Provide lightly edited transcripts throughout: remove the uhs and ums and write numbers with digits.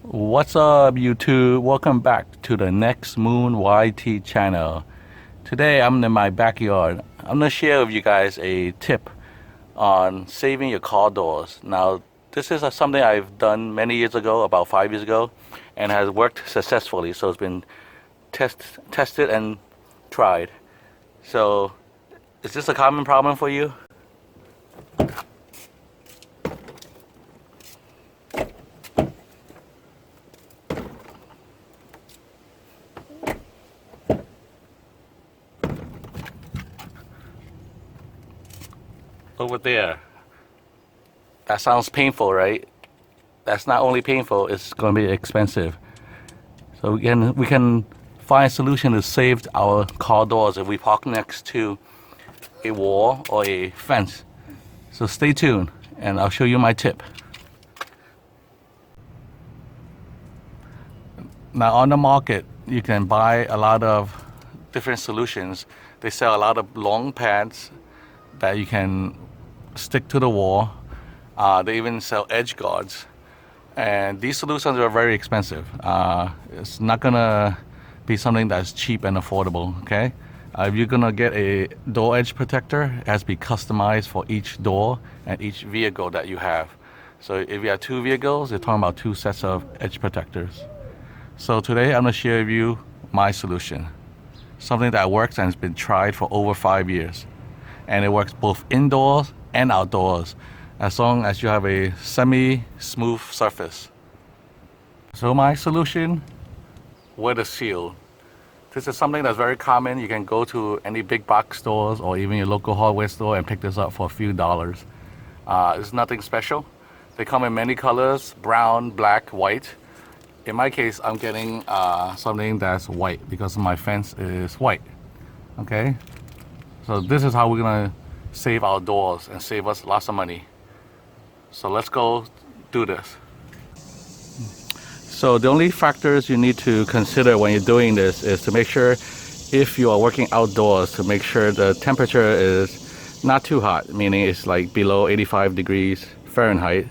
What's up, YouTube? Welcome back to the Next Moon YT channel. Today I'm in my backyard. I'm gonna share with you guys a tip on saving your car doors. Now, this is something I've done many years ago, about 5 years ago, and has worked successfully. So it's been tested and tried. So, is this a common problem for you? Over there. That sounds painful, right? That's not only painful, it's going to be expensive. So we can find a solution to save our car doors if we park next to a wall or a fence. So stay tuned and I'll show you my tip. Now on the market, you can buy a lot of different solutions. They sell a lot of long pads that you can stick to the wall. They even sell edge guards. And these solutions are very expensive. It's not gonna be something that's cheap and affordable, okay? If you're gonna get a door edge protector, it has to be customized for each door and each vehicle that you have. So if you have two vehicles, you're talking about two sets of edge protectors. So today I'm gonna share with you my solution. Something that works and has been tried for over 5 years. And it works both indoors and outdoors, as long as you have a semi-smooth surface. So my solution, weather seal. This is something that's very common. You can go to any big box stores or even your local hardware store and pick this up for a few dollars. It's nothing special. They come in many colors: brown, black, white. In my case, I'm getting something that's white because my fence is white. Okay, so this is how we're gonna save our doors and save us lots of money. So let's go do this. So the only factors you need to consider when you're doing this is to make sure, if you are working outdoors, to make sure the temperature is not too hot, meaning it's like below 85 degrees Fahrenheit.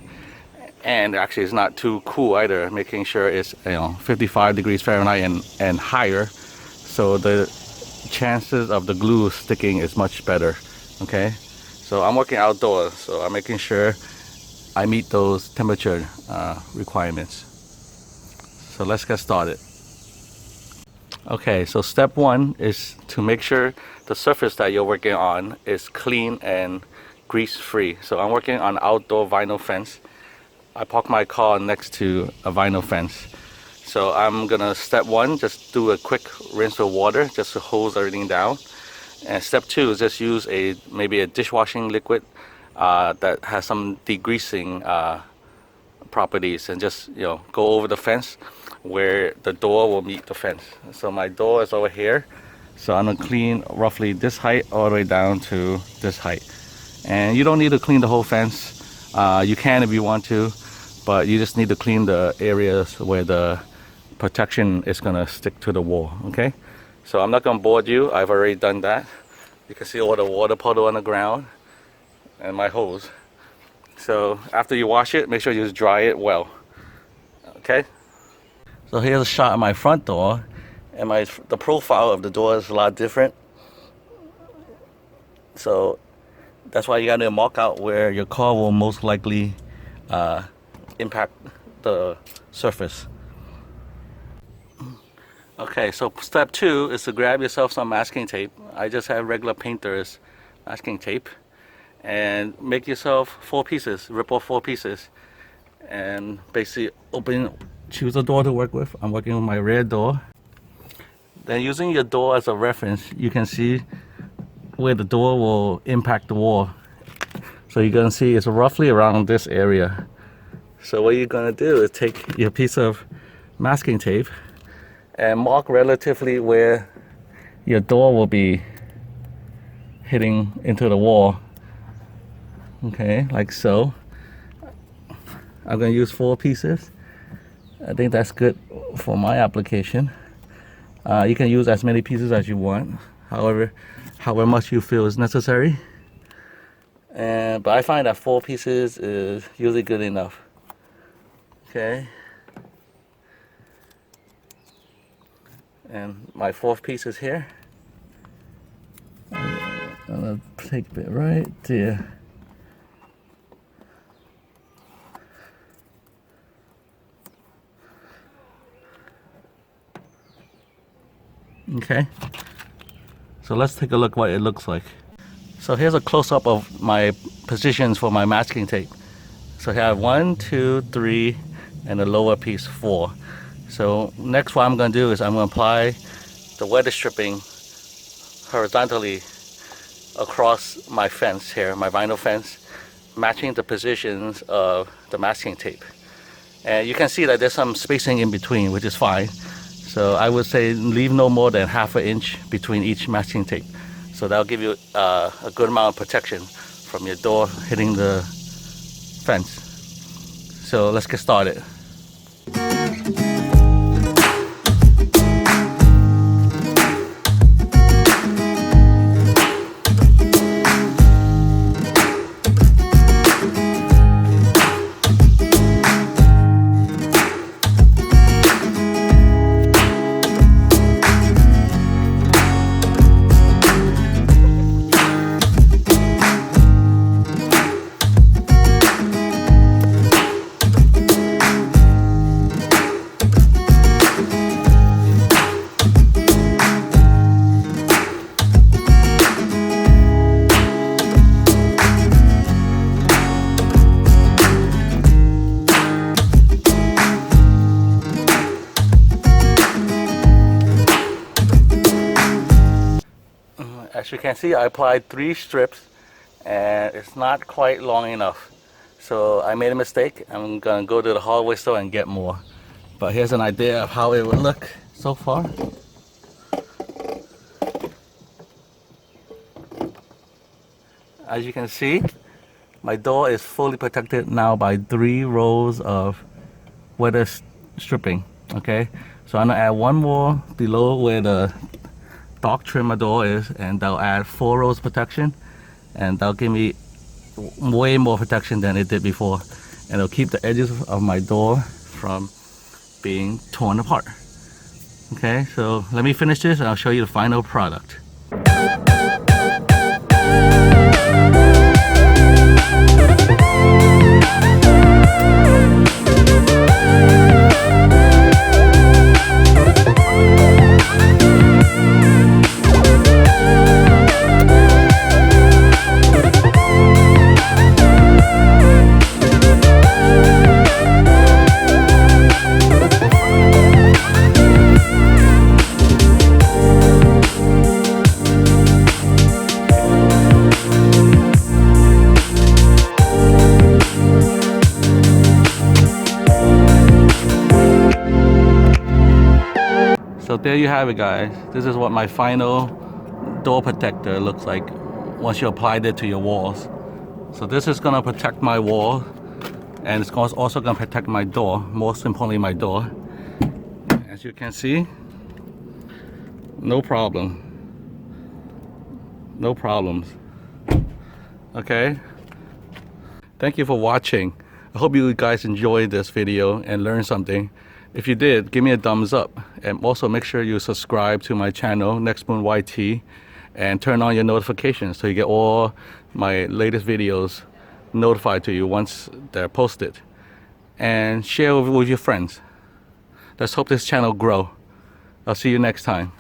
And actually it's not too cool either, making sure it's 55 degrees Fahrenheit and higher, so the chances of the glue sticking is much better. Okay, so I'm working outdoors, so I'm making sure I meet those temperature requirements. So let's get started. Okay, so step one is to make sure the surface that you're working on is clean and grease free. So I'm working on outdoor vinyl fence. I park my car next to a vinyl fence. So I'm gonna, step one, just do a quick rinse with water just to hose everything down. And step two is just use maybe a dishwashing liquid that has some degreasing properties, and just go over the fence where the door will meet the fence. So my door is over here, so I'm gonna clean roughly this height all the way down to this height. And you don't need to clean the whole fence. You can if you want to, but you just need to clean the areas where the protection is gonna stick to the wall. Okay, so I'm not gonna bore you, I've already done that. You can see all the water puddle on the ground and my hose. So after you wash it, make sure you just dry it well. Okay, so here's a shot of my front door, and the profile of the door is a lot different. So that's why you gotta mark out where your car will most likely impact the surface. Okay, so step two is to grab yourself some masking tape. I just have regular painter's masking tape. And make yourself 4 pieces, rip off 4 pieces. And basically choose a door to work with. I'm working with my rear door. Then using your door as a reference, you can see where the door will impact the wall. So you're gonna see it's roughly around this area. So what you're gonna do is take your piece of masking tape and mark relatively where your door will be hitting into the wall. Okay, like so. I'm gonna use 4 pieces. I think that's good for my application. You can use as many pieces as you want, however much you feel is necessary. But I find that 4 pieces is usually good enough. Okay. And my fourth piece is here. I'm gonna take it right there. Okay, so let's take a look what it looks like. So here's a close-up of my positions for my masking tape. So here I have 1, 2, 3, and the lower piece 4. So next what I'm going to do is I'm going to apply the weather stripping horizontally across my fence here, my vinyl fence, matching the positions of the masking tape. And you can see that there's some spacing in between, which is fine. So I would say leave no more than ½ inch between each masking tape. So that'll give you a good amount of protection from your door hitting the fence. So let's get started. As you can see, I applied 3 strips and it's not quite long enough. So I made a mistake. I'm gonna go to the hardware store and get more. But here's an idea of how it would look so far. As you can see, my door is fully protected now by 3 rows of weather stripping. Okay, so I'm gonna add 1 more below where the dog trimmer door is, and that'll add 4 rows protection, and that'll give me way more protection than it did before, and it'll keep the edges of my door from being torn apart. Okay, so let me finish this and I'll show you the final product. So there you have it, guys. This is what my final door protector looks like once you applied it to your walls. So this is gonna protect my wall, and it's also gonna protect my door, most importantly my door. As you can see, no problem. No problems. Okay? Thank you for watching. I hope you guys enjoyed this video and learned something. If you did, give me a thumbs up, and also make sure you subscribe to my channel, Next Moon YT, and turn on your notifications so you get all my latest videos notified to you once they're posted. And share with your friends. Let's hope this channel grow. I'll see you next time.